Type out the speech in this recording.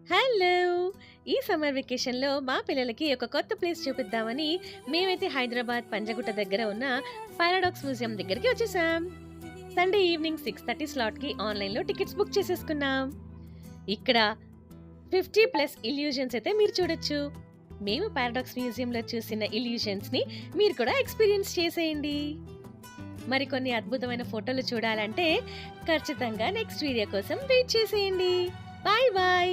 Hello! ఈ summer వెకేషన్‌లో మా పిల్లలకి ఒక కొత్త ప్లేస్ చూపిద్దామని మేమైతే హైదరాబాద్ పంజగుట్ట దగ్గర ఉన్న పారాడాక్స్ మ్యూజియం దగ్గరికి వచ్చేసాం. సండే ఈవినింగ్ 6:30 స్లాట్‌కి ఆన్‌లైన్‌లో టికెట్స్ బుక్ చేసేసుకున్నాం. ఇక్కడ 50+ ఇల్యూషన్స్ అయితే మీరు చూడొచ్చు. మేము పారాడాక్స్ మ్యూజియంలో చూసిన ఇల్యూషన్స్‌ని మీరు కూడా ఎక్స్‌పీరియన్స్ చేసేయండి. మరికొన్ని అద్భుతమైన ఫోటోలు చూడాలంటే ఖచ్చితంగా నెక్స్ట్ వీడియో కోసం వెయిట్ చేసేయండి. Bye bye.